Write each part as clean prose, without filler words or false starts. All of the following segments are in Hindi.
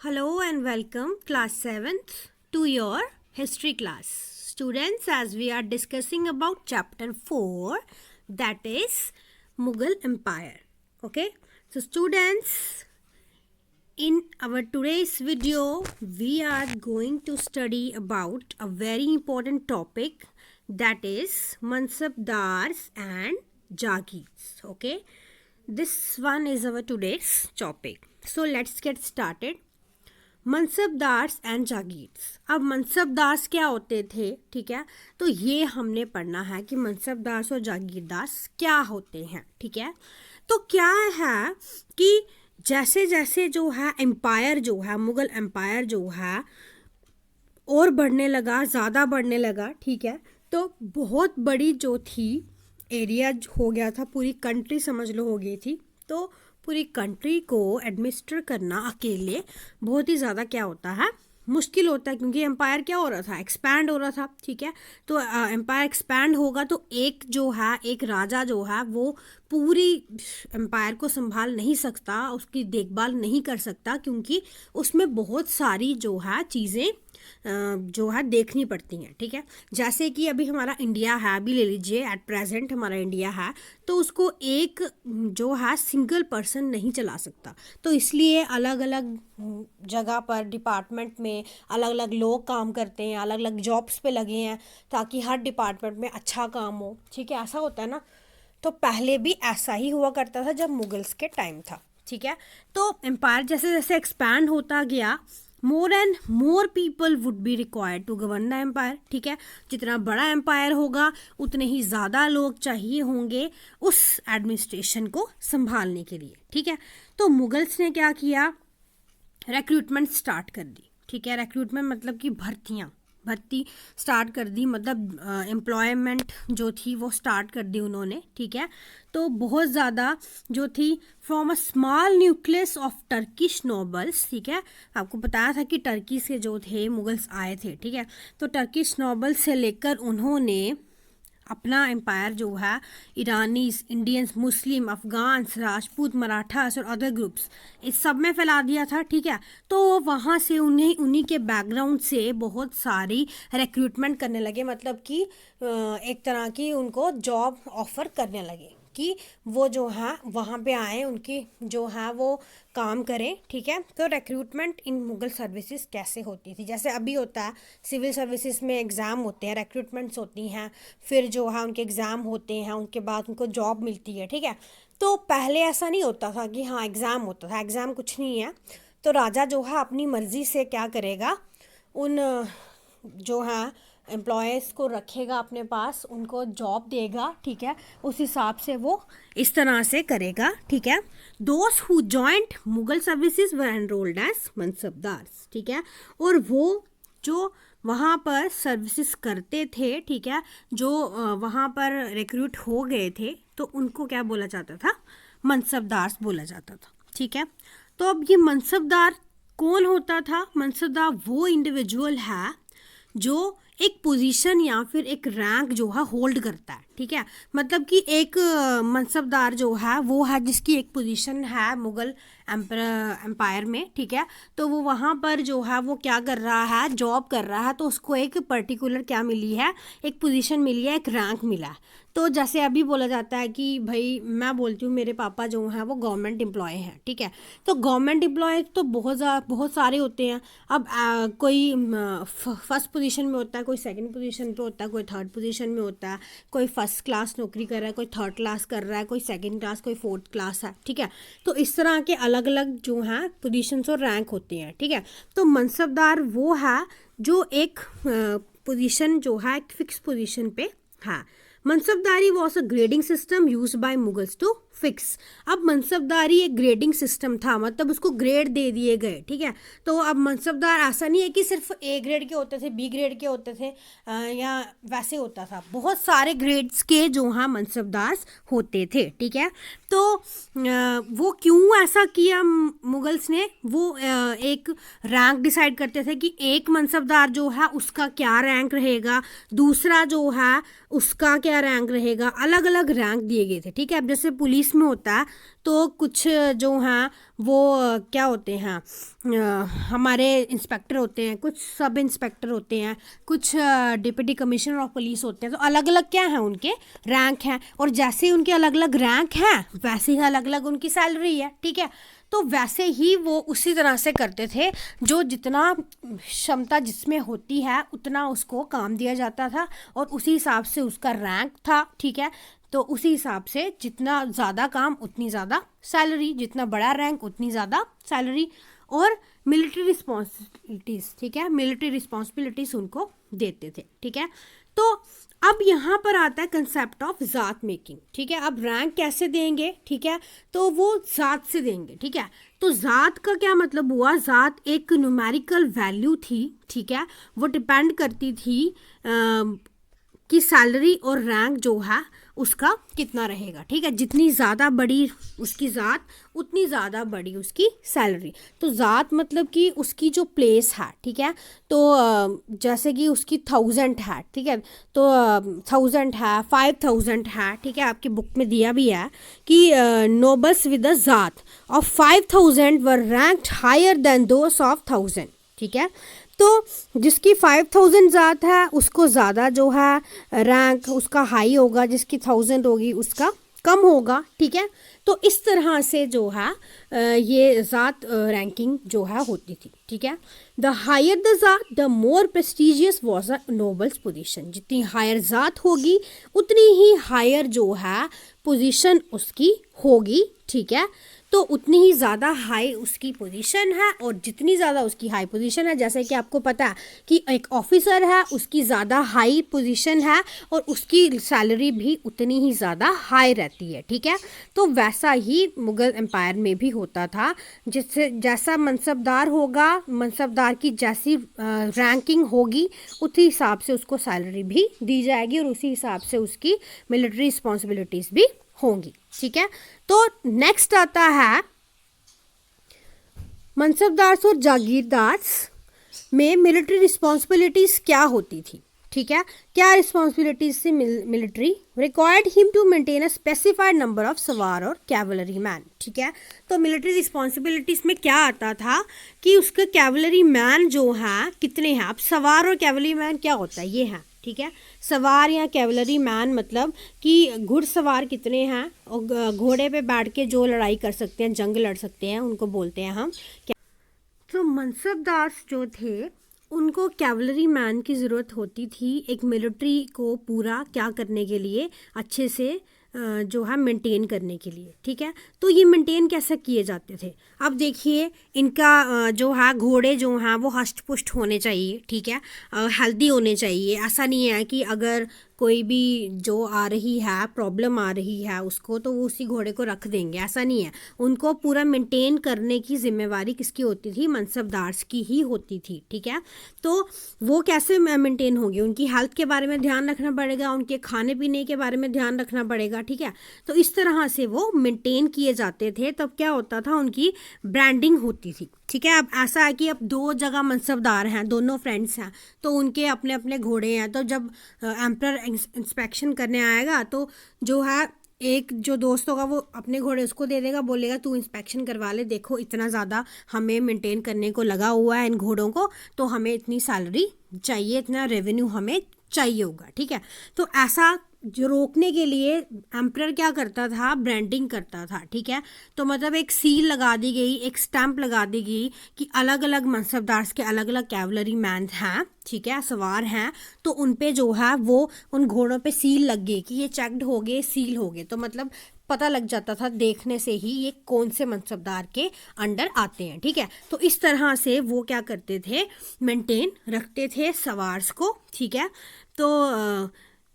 Hello and welcome class 7th to your history class. Students, as we are discussing about chapter 4, that is Mughal Empire. Okay, so students, in our today's video we are going to study about a very important topic, that is Mansabdars and Jagirs. Okay, this one is our today's topic. So let's get started. Mansabdars and jagirs. अब मनसबदार्स क्या होते थे, ठीक है, तो ये हमने पढ़ना है कि मनसबदार्स और जागीरदार्स क्या होते हैं. ठीक है, तो क्या है कि जैसे जैसे जो है एम्पायर जो है मुग़ल एम्पायर जो है और बढ़ने लगा, ज़्यादा बढ़ने लगा. ठीक है, तो बहुत बड़ी जो थी एरिया हो गया था, पूरी कंट्री समझ लो हो गई थी. तो पूरी कंट्री को एडमिनिस्टर करना अकेले बहुत ही ज़्यादा क्या होता है, मुश्किल होता है, क्योंकि एम्पायर क्या हो रहा था, एक्सपैंड हो रहा था. ठीक है, तो एम्पायर एक्सपैंड होगा तो एक जो है एक राजा जो है वो पूरी एम्पायर को संभाल नहीं सकता, उसकी देखभाल नहीं कर सकता, क्योंकि उसमें बहुत सारी जो है चीज़ें जो है देखनी पड़ती हैं. ठीक है, जैसे कि अभी हमारा इंडिया है, अभी ले लीजिए एट प्रेजेंट हमारा इंडिया है, तो उसको एक जो है सिंगल पर्सन नहीं चला सकता. तो इसलिए अलग अलग जगह पर डिपार्टमेंट में अलग अलग लोग काम करते हैं, अलग अलग जॉब्स पे लगे हैं, ताकि हर डिपार्टमेंट में अच्छा काम हो. ठीक है, ऐसा होता है ना. तो पहले भी ऐसा ही हुआ करता था जब मुगल्स के टाइम था. ठीक है, तो एम्पायर जैसे जैसे एक्सपैंड होता गया, more and more people would be required to govern the empire. ठीक है, जितना बड़ा एम्पायर होगा उतने ही ज़्यादा लोग चाहिए होंगे उस एडमिनिस्ट्रेशन को संभालने के लिए. ठीक है, तो मुगल्स ने क्या किया, रिक्रूटमेंट स्टार्ट कर दी. ठीक है, रिक्रूटमेंट मतलब कि भर्ती स्टार्ट कर दी, मतलब एम्प्लॉयमेंट जो थी वो स्टार्ट कर दी उन्होंने. ठीक है, तो बहुत ज़्यादा जो थी from a small nucleus of Turkish nobles. ठीक है, आपको बताया था कि टर्की से जो थे मुगल्स आए थे. ठीक है, तो टर्किश नोबल्स से लेकर उन्होंने अपना एम्पायर जो है ईरानीज, इंडियंस, मुस्लिम, अफ़गान्स, राजपूत, मराठास और अदर ग्रुप्स इस सब में फैला दिया था. ठीक है, तो वहाँ से उन्हीं के बैकग्राउंड से बहुत सारी रिक्रूटमेंट करने लगे, मतलब कि एक तरह की उनको जॉब ऑफर करने लगे कि वो जो है वहाँ पे आए, उनकी जो है वो काम करें. ठीक है, तो रिक्रूटमेंट इन मुगल सर्विसेज कैसे होती थी, जैसे अभी होता है सिविल सर्विसेज में एग्ज़ाम होते हैं, रिक्रूटमेंट्स होती हैं, फिर जो है उनके एग्ज़ाम होते हैं, उनके बाद उनको जॉब मिलती है. ठीक है, तो पहले ऐसा नहीं होता था कि हाँ एग्ज़ाम होता था, एग्ज़ाम कुछ नहीं है. तो राजा जो है अपनी मर्ज़ी से क्या करेगा, उन जो है एम्प्लॉयज़ को रखेगा अपने पास, उनको जॉब देगा. ठीक है, उस हिसाब से वो इस तरह से करेगा. ठीक है, those who joined Mughal services were enrolled as mansabdars. ठीक है, और वो जो वहाँ पर सर्विसेज करते थे, ठीक है, जो वहाँ पर रिक्रूट हो गए थे, तो उनको क्या बोला जाता था, मनसबदार्स बोला जाता था. ठीक है, तो अब ये मनसबदार कौन होता था, मनसबदार वो इंडिविजुअल है जो एक पोजीशन या फिर एक रैंक जो है होल्ड करता है. ठीक है, मतलब कि एक मनसबदार जो है वो है जिसकी एक पोजीशन है मुगल एम्पायर में. ठीक है, तो वो वहाँ पर जो है वो क्या कर रहा है, जॉब कर रहा है, तो उसको एक पर्टिकुलर क्या मिली है, एक पोजीशन मिली है, एक रैंक मिला है. तो जैसे अभी बोला जाता है कि भाई मैं बोलती हूँ मेरे पापा जो हैं वो गवर्नमेंट एम्प्लॉय हैं. ठीक है, तो गवर्नमेंट एम्प्लॉय तो बहुत सारे होते हैं. अब कोई फर्स्ट पोजीशन में होता है, कोई सेकंड पोजीशन पे होता है, कोई थर्ड पोजीशन में होता है, कोई फर्स्ट क्लास नौकरी कर रहा है, कोई थर्ड क्लास कर रहा है, कोई सेकंड क्लास, कोई फोर्थ क्लास है. ठीक है, तो इस तरह के अलग अलग जो हैं पोजीशंस और रैंक होते हैं. ठीक है, तो मनसबदार वो है जो एक पोजीशन जो है एक फिक्स पोजीशन पे है. Mansabdari was a grading system used by Mughals to fix. अब मनसबदारी एक ग्रेडिंग सिस्टम था, मतलब उसको ग्रेड दे दिए गए. ठीक है, तो अब मनसबदार ऐसा नहीं है कि सिर्फ ए ग्रेड के होते थे, बी ग्रेड के होते थे, या वैसे होता था, बहुत सारे ग्रेड्स के जो हाँ मनसबदार होते थे. ठीक है, तो वो क्यों ऐसा किया मुगल्स ने, वो एक रैंक डिसाइड करते थे कि एक मनसबदार जो है उसका क्या रैंक रहेगा, दूसरा जो है उसका क्या रैंक रहेगा, अलग अलग रैंक दिए गए थे. ठीक है, अब जैसे पुलिस पुलिस में होता है तो कुछ जो हैं वो क्या होते हैं, हमारे इंस्पेक्टर होते हैं, कुछ सब इंस्पेक्टर होते हैं, कुछ डिप्टी कमिश्नर ऑफ पुलिस होते हैं। तो अलग अलग क्या हैं उनके रैंक हैं, और जैसे ही उनके अलग अलग रैंक हैं वैसे ही अलग अलग उनकी सैलरी है। ठीक है, तो वैसे ही वो उसी तरह से करते थे, जो जितना क्षमता जिसमें होती है उतना उसको काम दिया जाता था और उसी हिसाब से उसका रैंक था। ठीक है, तो उसी हिसाब से जितना ज़्यादा काम उतनी ज़्यादा सैलरी, जितना बड़ा रैंक उतनी ज़्यादा सैलरी। और मिलिट्री रिस्पॉन्सिबिलिटीज़, ठीक है, मिलिट्री रिस्पॉन्सिबिलिटीज़ उनको देते थे। ठीक है, तो अब यहाँ पर आता है कंसेप्ट ऑफ ज़ात मेकिंग। ठीक है, अब रैंक कैसे देंगे, ठीक है, तो वो ज़ात से देंगे। ठीक है, तो ज़ात का क्या मतलब हुआ, ज़ात एक न्यूमेरिकल वैल्यू थी। ठीक है, वो डिपेंड करती थी कि सैलरी और रैंक जो है उसका कितना रहेगा। ठीक है, जितनी ज़्यादा बड़ी उसकी ज़ात उतनी ज़्यादा बड़ी उसकी सैलरी। तो ज़ात मतलब कि उसकी जो प्लेस है। ठीक है, तो जैसे कि उसकी 1000 है। ठीक है, तो 1000 है, 5000 है। ठीक है, आपकी बुक में दिया भी है कि nobles with the zat of 5000 were ranked higher than those of 1000। ठीक है, तो जिसकी 5000 ज़ात है उसको ज़्यादा जो है रैंक उसका हाई होगा, जिसकी 1000 होगी उसका कम होगा। ठीक है, तो इस तरह से जो है ये ज़ात रैंकिंग जो है होती थी। ठीक है, द हायर द ज़ात the more prestigious was a nobles position. जितनी हायर ज़ात होगी उतनी ही हायर जो है पोजीशन उसकी होगी। ठीक है, तो उतनी ही ज़्यादा हाई उसकी पोजीशन है, और जितनी ज़्यादा उसकी हाई पोजीशन है, जैसे कि आपको पता है कि एक ऑफिसर है उसकी ज़्यादा हाई पोजीशन है और उसकी सैलरी भी उतनी ही ज़्यादा हाई रहती है। ठीक है, तो वैसा ही मुग़ल एम्पायर में भी होता था, जिससे जैसा मनसबदार होगा, मनसबदार की जैसी रैंकिंग होगी उसी हिसाब से उसको सैलरी भी दी जाएगी और उसी हिसाब से उसकी मिलिट्री रिस्पॉन्सिबिलिटीज़ भी होंगी। ठीक है, तो नेक्स्ट आता है मनसबदार और जागीरदार में मिलिट्री रिस्पॉन्सिबिलिटीज़ क्या होती थी। ठीक है, क्या रिस्पॉन्सिबिलिटीज थी military, required him to maintain a specified number of sawar और कैवलरी मैन। ठीक है, तो मिलिट्री रिस्पॉन्सिबिलिटीज़ में क्या आता था कि उसके कैवलरी मैन जो हैं कितने हैं। अब सवार और कैवलरी मैन क्या होता है, ये हैं। ठीक है, सवार या कैवलरी मैन मतलब कि घुड़सवार कितने हैं, और घोड़े पे बैठ के जो लड़ाई कर सकते हैं, जंग लड़ सकते हैं, उनको बोलते हैं हम। तो मनसबदार जो थे उनको कैवलरी मैन की ज़रूरत होती थी एक मिलिट्री को पूरा क्या करने के लिए, अच्छे से जो है मेंटेन करने के लिए। ठीक है, तो ये मेंटेन कैसे किए जाते थे। अब देखिए इनका जो है घोड़े जो हैं वो हष्ट पुष्ट होने चाहिए। ठीक है, हेल्दी होने चाहिए। ऐसा नहीं है कि अगर कोई भी जो आ रही है प्रॉब्लम आ रही है उसको तो वो उसी घोड़े को रख देंगे, ऐसा नहीं है। उनको पूरा मेंटेन करने की जिम्मेवारी किसकी होती थी, मनसबदार की ही होती थी। ठीक है, तो वो कैसे मेंटेन होगी, उनकी हेल्थ के बारे में ध्यान रखना पड़ेगा, उनके खाने पीने के बारे में ध्यान रखना पड़ेगा। ठीक है, तो इस तरह से वो मेंटेन किए जाते थे। तब क्या होता था, उनकी ब्रांडिंग होती थी। ठीक है, अब ऐसा है कि अब दो जगह मनसबदार हैं, दोनों फ्रेंड्स हैं, तो उनके अपने अपने घोड़े हैं। तो जब एम्परर इंस्पेक्शन करने आएगा तो जो है एक जो दोस्त होगा वो अपने घोड़े उसको दे देगा, बोलेगा तू इंस्पेक्शन करवा ले, देखो इतना ज़्यादा हमें मेंटेन करने को लगा हुआ है इन घोड़ों को, तो हमें इतनी सैलरी चाहिए, इतना रेवेन्यू हमें चाहिए होगा। ठीक है, तो ऐसा जो रोकने के लिए एम्परर क्या करता था, ब्रांडिंग करता था। ठीक है, तो मतलब एक सील लगा दी गई, एक स्टैंप लगा दी गई कि अलग अलग मनसबदार के अलग अलग कैवलरी मैन हैं। ठीक है, सवार हैं, तो उन पे जो है वो उन घोड़ों पे सील लग गई कि ये चेक्ड हो गए, सील हो गए। तो मतलब पता लग जाता था देखने से ही ये कौन से मनसबदार के अंडर आते हैं। ठीक है, तो इस तरह से वो क्या करते थे, मेंटेन रखते थे सवार्स को। ठीक है, तो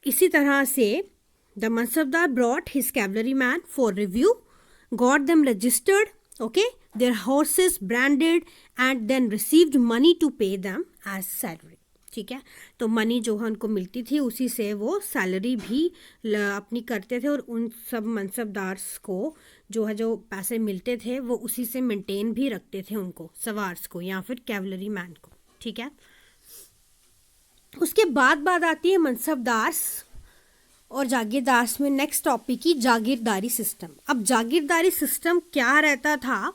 इसी तरह से the mansabdar brought his cavalry man for review, got them registered, okay, their horses branded and then received money to pay them as salary. ठीक है, तो मनी जो है उनको मिलती थी, उसी से वो सैलरी भी अपनी करते थे, और उन सब मनसबदार को जो है जो पैसे मिलते थे वो उसी से मेंटेन भी रखते थे उनको, सवार्स को या फिर कैवलरी मैन को। ठीक है, उसके बाद आती है मनसबदार और जागीरदार में नेक्स्ट टॉपिक की जागीरदारी सिस्टम। अब जागीरदारी सिस्टम क्या रहता था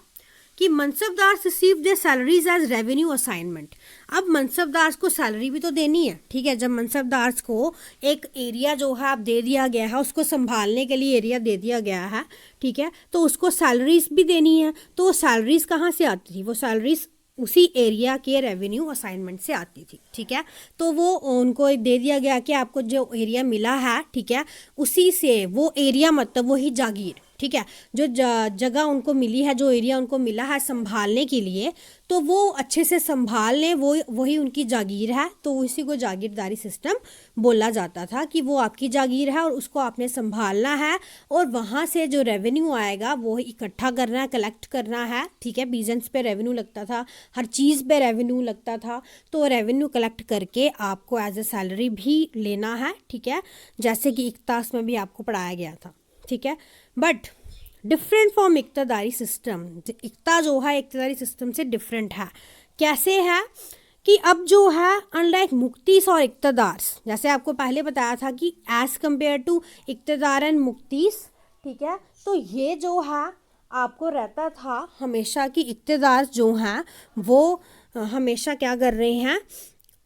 कि mansabdar receive their salaries as revenue assignment. अब मनसबदार को सैलरी भी तो देनी है, ठीक है। जब मनसबदार को एक एरिया जो है आप दे दिया गया है, उसको संभालने के लिए एरिया दे दिया गया है, ठीक है, तो उसको सैलरीज भी देनी है। तो वो सैलरीज कहाँ से आती थी? वो सैलरीज उसी एरिया के रेवेन्यू असाइनमेंट से आती थी, ठीक है। तो वो उनको दे दिया गया कि आपको जो एरिया मिला है, ठीक है, उसी से वो एरिया मतलब वही जागीर, ठीक है, जो जगह उनको मिली है, जो एरिया उनको मिला है संभालने के लिए, तो वो अच्छे से संभाल लें, वो वही उनकी जागीर है। तो उसी को जागीरदारी सिस्टम बोला जाता था कि वो आपकी जागीर है और उसको आपने संभालना है, और वहाँ से जो रेवेन्यू आएगा वो इकट्ठा करना है, कलेक्ट करना है, ठीक है। बिजनेस पे रेवेन्यू लगता था, हर चीज़ पे रेवेन्यू लगता था, तो रेवेन्यू कलेक्ट करके आपको एज ए सैलरी भी लेना है, ठीक है, जैसे कि इक्तास में भी आपको पढ़ाया गया था, ठीक है। बट डिफरेंट फ्रॉम इक्तदारी सिस्टम, इक्ता जो है इक्तदारी सिस्टम से डिफरेंट है। कैसे है कि अब जो है अनलाइक मुक्तिस और इक्तदार, जैसे आपको पहले बताया था कि एज कंपेयर टू इक्तदार एंड मुक्तिस, ठीक है, तो ये जो है आपको रहता था हमेशा कि इक्तदार जो हैं वो हमेशा क्या कर रहे हैं,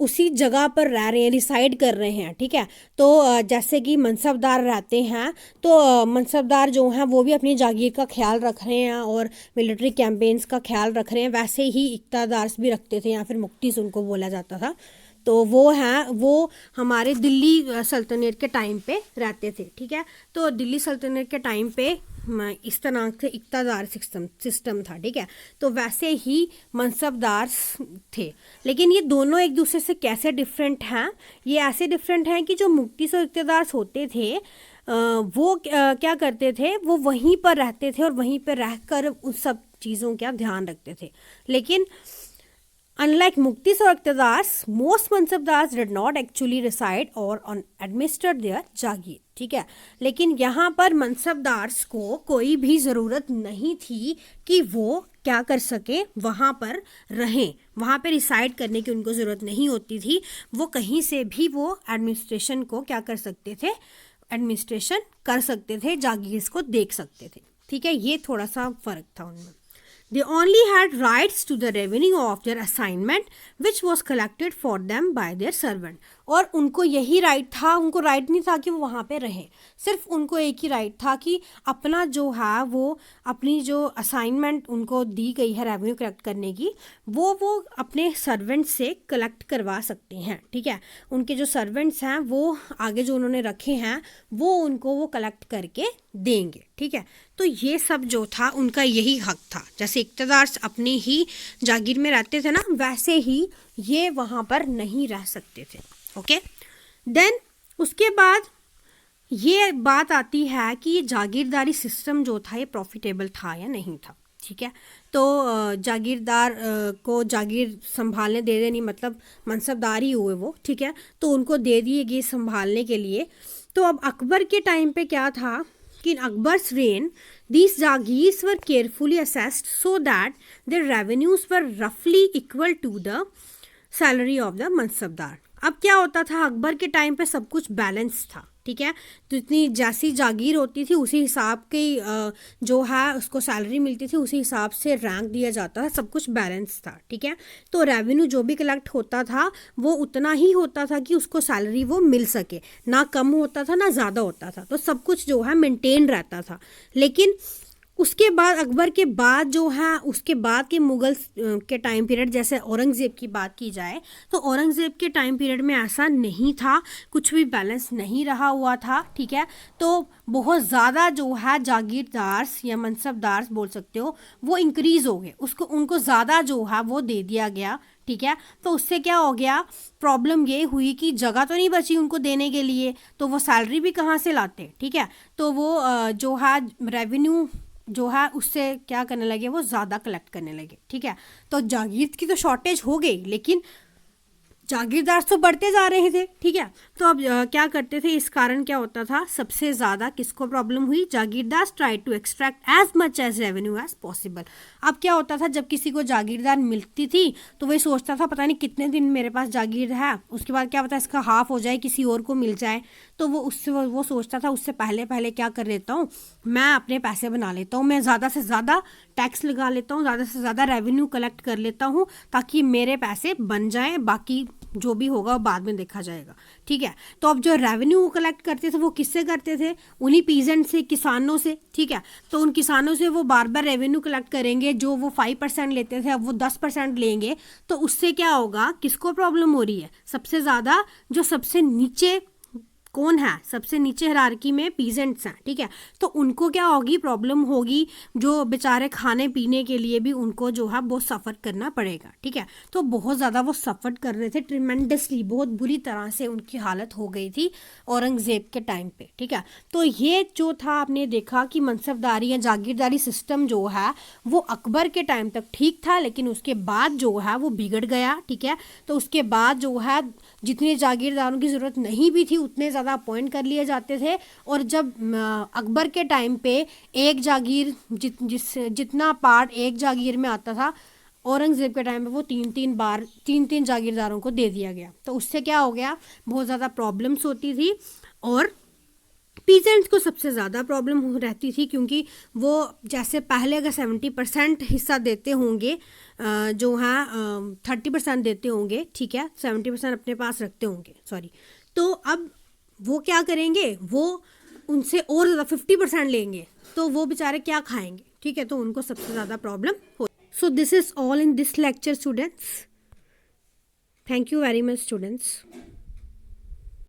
उसी जगह पर रह रहे हैं, रिसाइड कर रहे हैं, ठीक है। तो जैसे कि मनसबदार रहते हैं, तो मनसबदार जो हैं वो भी अपनी जागीर का ख्याल रख रहे हैं और मिलिट्री कैंपेन्स का ख्याल रख रहे हैं, वैसे ही इक्तादार भी रखते थे, या फिर मुक्तिस उनको बोला जाता था। तो वो हैं, वो हमारे दिल्ली सल्तनत के टाइम पे रहते थे, ठीक है। तो दिल्ली सल्तनत के टाइम पे इस तरह से इक्तादार सिस्टम था, ठीक है। तो वैसे ही मनसबदार थे, लेकिन ये दोनों एक दूसरे से कैसे डिफरेंट हैं? ये ऐसे डिफरेंट हैं कि जो मुक्तिस और इक्तदार होते थे वो क्या करते थे, वो वहीं पर रहते थे और वहीं पर रहकर उन सब चीज़ों का ध्यान रखते थे। लेकिन Unlike Muktis or Iqtidars, most Mansabdars did not actually reside or administer their जागीर, ठीक है। लेकिन यहाँ पर मनसबदार्स को कोई भी ज़रूरत नहीं थी कि वो क्या कर सके, वहाँ पर रहें, वहाँ पे रिसाइड करने की उनको ज़रूरत नहीं होती थी। वो कहीं से भी वो एडमिनिस्ट्रेशन को क्या कर सकते थे, एडमिनिस्ट्रेशन कर सकते थे, जागीर को देख सकते थे, ठीक है। ये थोड़ा सा फ़र्क था उनमें। They only had rights to the revenue of their assignment, which was collected for them by their servant. और उनको यही राइट था, उनको राइट नहीं था कि वो वहाँ पे रहें, सिर्फ उनको एक ही राइट था कि अपना जो है वो अपनी जो असाइनमेंट उनको दी गई है रेवेन्यू कलेक्ट करने की, वो अपने सर्वेंट से कलेक्ट करवा सकते हैं, ठीक है। उनके जो सर्वेंट्स हैं वो आगे जो उन्होंने रखे हैं वो उनको वो कलेक्ट करके देंगे, ठीक है। तो ये सब जो था उनका यही हक था। जैसे इक्तदार अपनी ही जागीर में रहते थे ना, वैसे ही ये वहाँ पर नहीं रह सकते थे, ओके। देन उसके बाद ये बात आती है कि ये जागीरदारी सिस्टम जो था ये प्रॉफिटेबल था या नहीं था, ठीक है। तो जागीरदार को जागीर संभालने दे देनी, मतलब मनसबदार ही हुए वो, ठीक है, तो उनको दे दिए गए संभालने के लिए। तो अब अकबर के टाइम पे क्या था कि in Akbar's reign, these Jagirs were carefully assessed so that their revenues were roughly equal to the salary of the Mansabdar. अब क्या होता था, अकबर के टाइम पे सब कुछ बैलेंस था, ठीक है। तो इतनी जैसी जागीर होती थी उसी हिसाब की जो है उसको सैलरी मिलती थी, उसी हिसाब से रैंक दिया जाता था, सब कुछ बैलेंस था, ठीक है। तो रेवेन्यू जो भी कलेक्ट होता था वो उतना ही होता था कि उसको सैलरी वो मिल सके, ना कम होता था ना ज़्यादा होता था, तो सब कुछ जो है मेंटेन रहता था। लेकिन उसके बाद अकबर के बाद जो है, उसके बाद के मुगल के टाइम पीरियड, जैसे औरंगज़ेब की बात की जाए तो औरंगज़ेब के टाइम पीरियड में ऐसा नहीं था, कुछ भी बैलेंस नहीं रहा हुआ था, ठीक है। तो बहुत ज़्यादा जो है जागीरदार या मनसबदार बोल सकते हो वो इंक्रीज़ हो गए, उसको उनको ज़्यादा जो है वो दे दिया गया, ठीक है। तो उससे क्या हो गया, प्रॉब्लम ये हुई कि जगह तो नहीं बची उनको देने के लिए, तो वो सैलरी भी कहाँ से लाते, ठीक है। तो वो जो है रेवेन्यू जो है उससे क्या करने लगे, वो ज़्यादा कलेक्ट करने लगे, ठीक है। तो जागीर की तो शॉर्टेज हो गई, लेकिन जागीरदार तो बढ़ते जा रहे थे, ठीक है। तो अब क्या करते थे, इस कारण क्या होता था, सबसे ज़्यादा किसको प्रॉब्लम हुई, jagirdar try to extract as much as revenue as possible. अब क्या होता था, जब किसी को जागीरदार मिलती थी तो वही सोचता था पता नहीं कितने दिन मेरे पास जागीर है, उसके बाद क्या पता इसका हाफ हो जाए, किसी और को मिल जाए, तो वो सोचता था उससे पहले पहले क्या कर लेता हूँ, मैं अपने पैसे बना लेता हूँ, मैं ज़्यादा से ज़्यादा टैक्स लगा लेता हूँ, ज़्यादा से ज़्यादा रेवेन्यू कलेक्ट कर लेता हूँ ताकि मेरे पैसे बन जाएं, बाकी जो भी होगा वो बाद में देखा जाएगा, ठीक है। तो अब जो रेवेन्यू कलेक्ट करते थे वो किससे करते थे, उन्हीं पीजेंट से, किसानों से, ठीक है। तो उन किसानों से वो बार बार रेवेन्यू कलेक्ट करेंगे, जो वो 5% लेते थे अब वो 10% लेंगे, तो उससे क्या होगा, किसको प्रॉब्लम हो रही है, सबसे ज़्यादा जो सबसे नीचे कौन है, सबसे नीचे हायरार्की में पीजेंट्स हैं, ठीक है। तो उनको क्या होगी, प्रॉब्लम होगी, जो बेचारे खाने पीने के लिए भी उनको जो है वो सफ़र करना पड़ेगा, ठीक है। तो बहुत ज़्यादा वो सफ़र कर रहे थे, ट्रिमेंडसली, बहुत बुरी तरह से उनकी हालत हो गई थी औरंगज़ेब के टाइम पे, ठीक है। तो ये जो था, आपने देखा कि मनसबदारी या जागीरदारी सिस्टम जो है वो अकबर के टाइम तक ठीक था, लेकिन उसके बाद जो है वो बिगड़ गया, ठीक है। तो उसके बाद जो है जितने जागीरदारों की ज़रूरत नहीं भी थी उतने ज़्यादा अपॉइंट कर लिए जाते थे, और जब अकबर के टाइम पे एक जागीर जितना पार्ट एक जागीर में आता था, औरंगज़ेब के टाइम पे वो तीन तीन जागीरदारों को दे दिया गया। तो उससे क्या हो गया, बहुत ज़्यादा प्रॉब्लम्स होती थी, और पीजेंट्स को सबसे ज़्यादा प्रॉब्लम रहती थी, क्योंकि वो जैसे पहले अगर 70% हिस्सा देते होंगे, जो है 30% देते होंगे, ठीक है, 70% अपने पास रखते होंगे, सॉरी, तो अब वो क्या करेंगे, वो उनसे और ज़्यादा 50% लेंगे, तो वो बेचारे क्या खाएंगे, ठीक है। तो उनको सबसे ज़्यादा प्रॉब्लम हो। So this is all in this lecture students. Thank you very much students.